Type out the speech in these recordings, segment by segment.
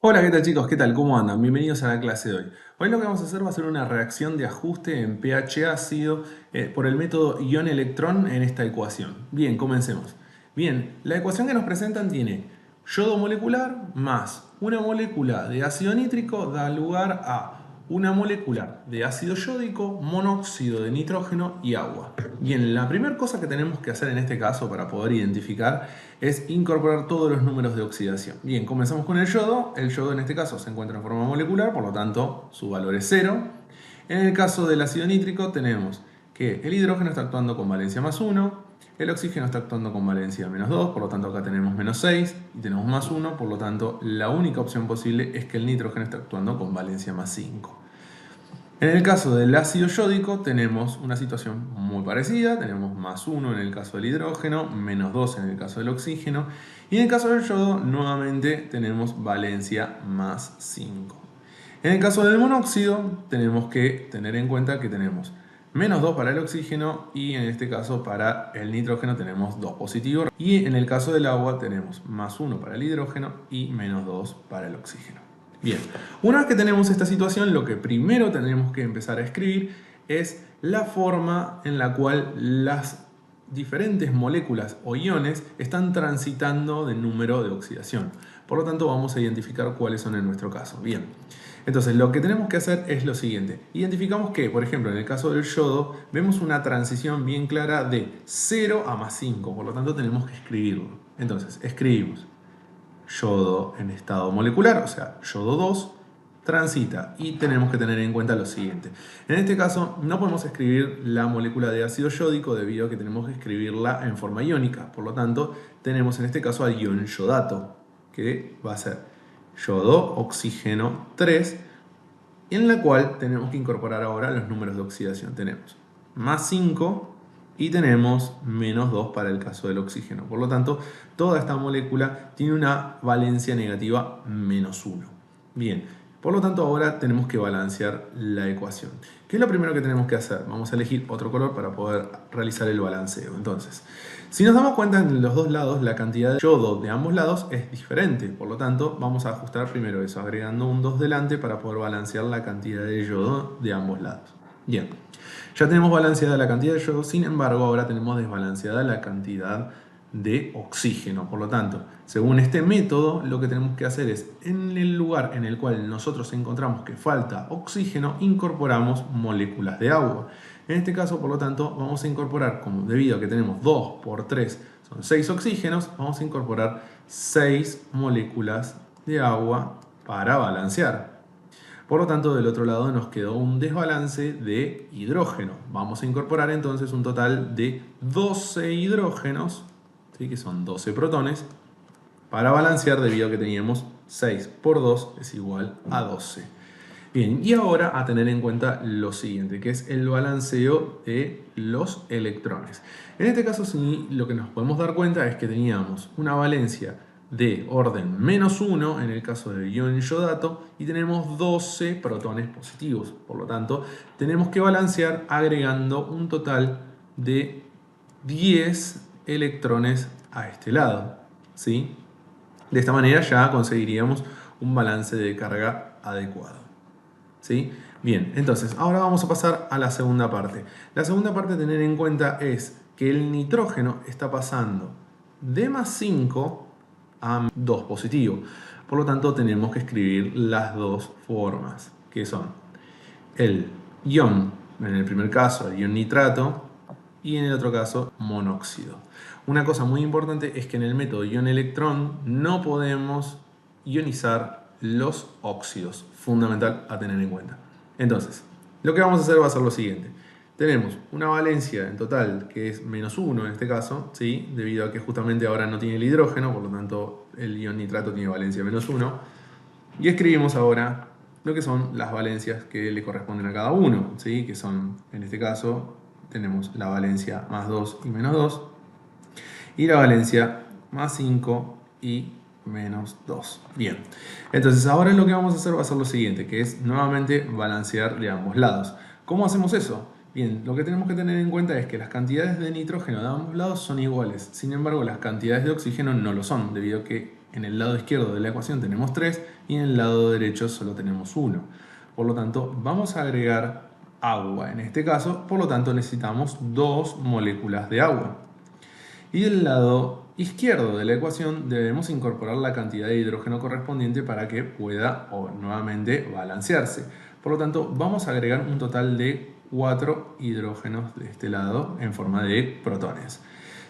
Hola, ¿qué tal chicos? ¿Qué tal? ¿Cómo andan? Bienvenidos a la clase de hoy. Hoy lo que vamos a hacer va a ser una reacción de ajuste en pH ácido por el método ion-electrón en esta ecuación. Bien, comencemos. Bien, la ecuación que nos presentan tiene yodo molecular más una molécula de ácido nítrico da lugar a una molécula de ácido yódico, monóxido de nitrógeno y agua. Bien, la primera cosa que tenemos que hacer en este caso para poder identificar es incorporar todos los números de oxidación. Bien, comenzamos con el yodo. El yodo en este caso se encuentra en forma molecular, por lo tanto su valor es 0. En el caso del ácido nítrico tenemos que el hidrógeno está actuando con valencia más 1, el oxígeno está actuando con valencia menos 2, por lo tanto acá tenemos menos 6 y tenemos más 1, por lo tanto la única opción posible es que el nitrógeno está actuando con valencia más 5. En el caso del ácido yódico tenemos una situación muy parecida, tenemos más 1 en el caso del hidrógeno, menos 2 en el caso del oxígeno, y en el caso del yodo nuevamente tenemos valencia más 5. En el caso del monóxido tenemos que tener en cuenta que tenemos menos 2 para el oxígeno y en este caso para el nitrógeno tenemos 2 positivos, y en el caso del agua tenemos más 1 para el hidrógeno y menos 2 para el oxígeno. Bien, una vez que tenemos esta situación, lo que primero tenemos que empezar a escribir es la forma en la cual las diferentes moléculas o iones están transitando de número de oxidación. Por lo tanto, vamos a identificar cuáles son en nuestro caso. Bien, entonces lo que tenemos que hacer es lo siguiente. Identificamos que, por ejemplo, en el caso del yodo, vemos una transición bien clara de 0 a más 5. Por lo tanto, tenemos que escribirlo. Entonces, escribimos yodo en estado molecular, o sea, yodo 2, transita y tenemos que tener en cuenta lo siguiente. En este caso no podemos escribir la molécula de ácido yódico debido a que tenemos que escribirla en forma iónica. Por lo tanto, tenemos en este caso al ion yodato, que va a ser yodo, oxígeno 3, en la cual tenemos que incorporar ahora los números de oxidación. Tenemos más 5 y tenemos menos 2 para el caso del oxígeno. Por lo tanto, toda esta molécula tiene una valencia negativa menos 1. Bien, por lo tanto ahora tenemos que balancear la ecuación. ¿Qué es lo primero que tenemos que hacer? Vamos a elegir otro color para poder realizar el balanceo. Entonces, si nos damos cuenta en los dos lados, la cantidad de yodo de ambos lados es diferente. Por lo tanto, vamos a ajustar primero eso, agregando un 2 delante para poder balancear la cantidad de yodo de ambos lados. Bien, ya tenemos balanceada la cantidad de yodo, sin embargo, ahora tenemos desbalanceada la cantidad de oxígeno. Por lo tanto, según este método, lo que tenemos que hacer es, en el lugar en el cual nosotros encontramos que falta oxígeno, incorporamos moléculas de agua. En este caso, por lo tanto, vamos a incorporar, como debido a que tenemos 2 por 3, son 6 oxígenos, vamos a incorporar 6 moléculas de agua para balancear. Por lo tanto, del otro lado nos quedó un desbalance de hidrógeno. Vamos a incorporar entonces un total de 12 hidrógenos, ¿sí? Que son 12 protones, para balancear debido a que teníamos 6 por 2 es igual a 12. Bien, y ahora a tener en cuenta lo siguiente, que es el balanceo de los electrones. En este caso, sí, lo que nos podemos dar cuenta es que teníamos una valencia de orden menos 1 en el caso del ion yodato y tenemos 12 protones positivos. Por lo tanto, tenemos que balancear agregando un total de 10 electrones a este lado, ¿sí? De esta manera ya conseguiríamos un balance de carga adecuado. ¿Sí? Bien, entonces ahora vamos a pasar a la segunda parte. La segunda parte a tener en cuenta es que el nitrógeno está pasando de más 5 a 2 positivo. Por lo tanto, tenemos que escribir las dos formas, que son el ion, en el primer caso, el ion nitrato, y en el otro caso, monóxido. Una cosa muy importante es que en el método ion-electrón no podemos ionizar los óxidos, fundamental a tener en cuenta. Entonces, lo que vamos a hacer va a ser lo siguiente. Tenemos una valencia en total que es menos 1 en este caso, ¿sí? Debido a que justamente ahora no tiene el hidrógeno, por lo tanto el ion nitrato tiene valencia menos 1. Y escribimos ahora lo que son las valencias que le corresponden a cada uno, ¿sí? Que son, en este caso, tenemos la valencia más 2 y menos 2, y la valencia más 5 y menos 2. Bien, entonces ahora lo que vamos a hacer va a ser lo siguiente, que es nuevamente balancear de ambos lados. ¿Cómo hacemos eso? Bien, lo que tenemos que tener en cuenta es que las cantidades de nitrógeno de ambos lados son iguales, sin embargo las cantidades de oxígeno no lo son, debido a que en el lado izquierdo de la ecuación tenemos 3 y en el lado derecho solo tenemos 1. Por lo tanto, vamos a agregar agua en este caso, por lo tanto necesitamos 2 moléculas de agua. Y del lado izquierdo de la ecuación debemos incorporar la cantidad de hidrógeno correspondiente para que pueda nuevamente balancearse. Por lo tanto, vamos a agregar un total de 4 hidrógenos de este lado en forma de protones.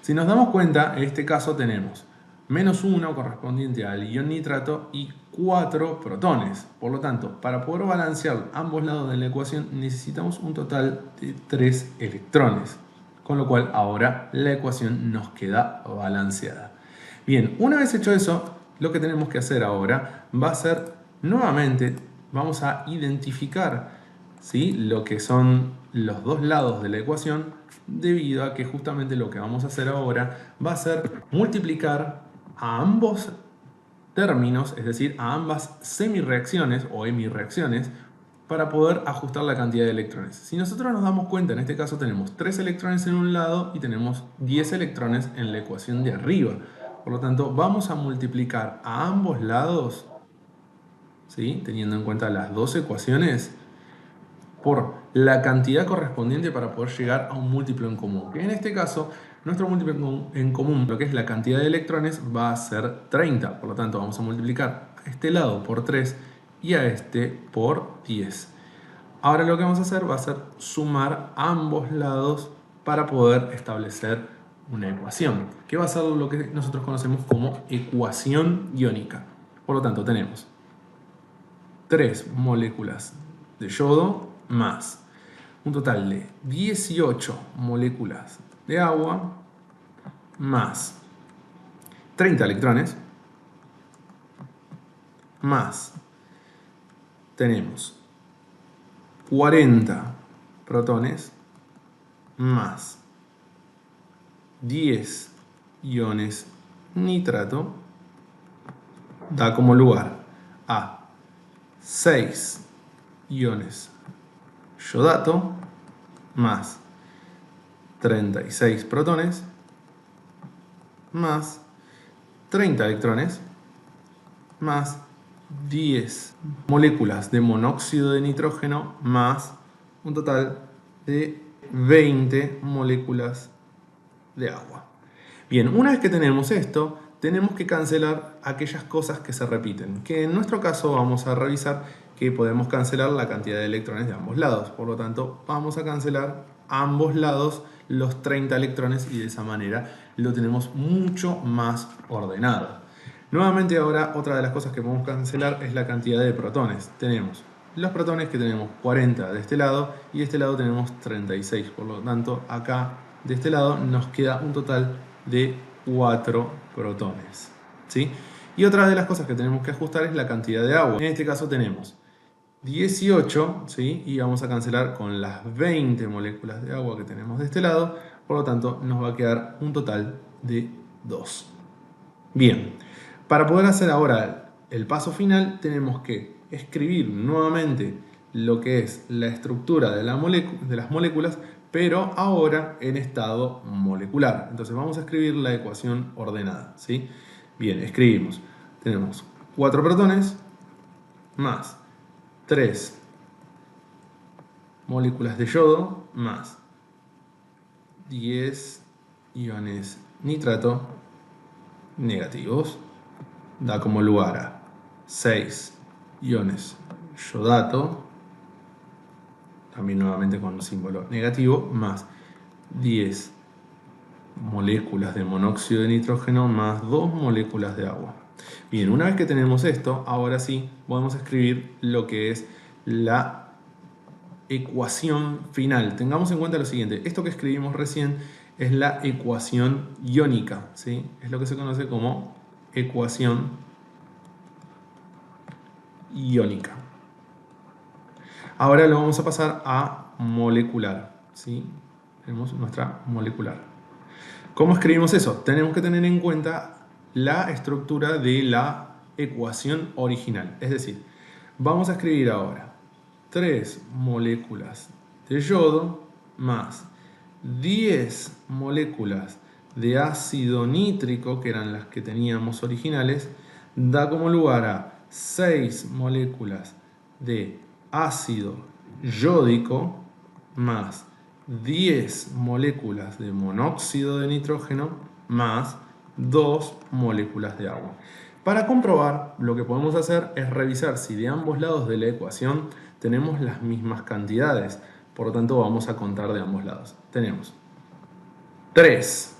Si nos damos cuenta, en este caso tenemos menos 1 correspondiente al ion nitrato y 4 protones. Por lo tanto, para poder balancear ambos lados de la ecuación necesitamos un total de 3 electrones. Con lo cual ahora la ecuación nos queda balanceada. Bien, una vez hecho eso, lo que tenemos que hacer ahora va a ser nuevamente, vamos a identificar, ¿sí?, lo que son los dos lados de la ecuación, debido a que justamente lo que vamos a hacer ahora va a ser multiplicar a ambos términos, es decir, a ambas semireacciones o hemireacciones, para poder ajustar la cantidad de electrones. Si nosotros nos damos cuenta, en este caso tenemos 3 electrones en un lado y tenemos 10 electrones en la ecuación de arriba. Por lo tanto, vamos a multiplicar a ambos lados, ¿sí?, teniendo en cuenta las dos ecuaciones, por la cantidad correspondiente para poder llegar a un múltiplo en común. Que en este caso, nuestro múltiplo en común, lo que es la cantidad de electrones, va a ser 30. Por lo tanto, vamos a multiplicar a este lado por 3 y a este por 10. Ahora lo que vamos a hacer va a ser sumar ambos lados para poder establecer una ecuación, que va a ser lo que nosotros conocemos como ecuación iónica. Por lo tanto, tenemos 3 moléculas de yodo más un total de 18 moléculas de agua más 30 electrones más tenemos 40 protones más 10 iones nitrato da como lugar a 6 iones yodato más 36 protones más 30 electrones más 10 moléculas de monóxido de nitrógeno más un total de 20 moléculas de agua. Bien, una vez que tenemos esto, tenemos que cancelar aquellas cosas que se repiten, que en nuestro caso vamos a revisar que podemos cancelar la cantidad de electrones de ambos lados. Por lo tanto, vamos a cancelar a ambos lados los 30 electrones y de esa manera lo tenemos mucho más ordenado. Nuevamente ahora otra de las cosas que podemos cancelar es la cantidad de protones. Tenemos los protones que tenemos 40 de este lado y de este lado tenemos 36. Por lo tanto acá de este lado nos queda un total de 4 protones, ¿sí? Y otra de las cosas que tenemos que ajustar es la cantidad de agua. En este caso tenemos 18, ¿sí?, y vamos a cancelar con las 20 moléculas de agua que tenemos de este lado. Por lo tanto nos va a quedar un total de 2. Bien, para poder hacer ahora el paso final tenemos que escribir nuevamente lo que es la estructura de las moléculas, pero ahora en estado molecular. Entonces vamos a escribir la ecuación ordenada, ¿sí? Bien, escribimos. Tenemos 4 protones más 3 moléculas de yodo más 10 iones nitrato negativos. Da como lugar a 6 iones yodato, también nuevamente con un símbolo negativo, más 10 moléculas de monóxido de nitrógeno más 2 moléculas de agua. Bien, una vez que tenemos esto, ahora sí podemos escribir lo que es la ecuación final. Tengamos en cuenta lo siguiente, esto que escribimos recién es la ecuación iónica, ¿sí? Es lo que se conoce como ecuación iónica. Ahora lo vamos a pasar a molecular, ¿sí? Tenemos nuestra molecular. ¿Cómo escribimos eso? Tenemos que tener en cuenta la estructura de la ecuación original. Es decir, vamos a escribir ahora 3 moléculas de yodo más 10 moléculas de ácido nítrico, que eran las que teníamos originales, da como lugar a 6 moléculas de ácido yódico más 10 moléculas de monóxido de nitrógeno más 2 moléculas de agua. Para comprobar, lo que podemos hacer es revisar si de ambos lados de la ecuación tenemos las mismas cantidades. Por lo tanto, vamos a contar de ambos lados. Tenemos 3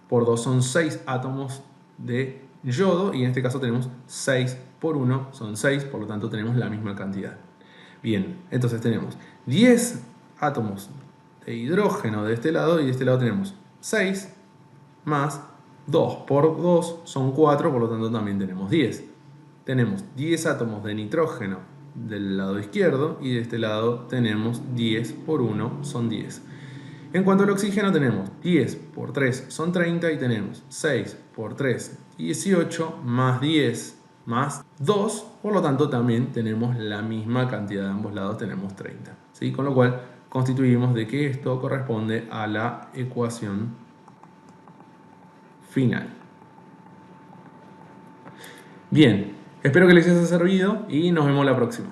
por 2 son 6 átomos de yodo y en este caso tenemos 6 por 1 son 6, por lo tanto tenemos la misma cantidad. Bien, entonces tenemos 10 átomos de hidrógeno de este lado y de este lado tenemos 6 más 2 por 2 son 4, por lo tanto también tenemos 10. Tenemos 10 átomos de nitrógeno del lado izquierdo y de este lado tenemos 10 por 1 son 10. En cuanto al oxígeno tenemos 10 por 3 son 30 y tenemos 6 por 3, 18 más 10 más 2, por lo tanto también tenemos la misma cantidad de ambos lados, tenemos 30. ¿Sí? Con lo cual constituimos de que esto corresponde a la ecuación final. Bien, espero que les haya servido y nos vemos la próxima.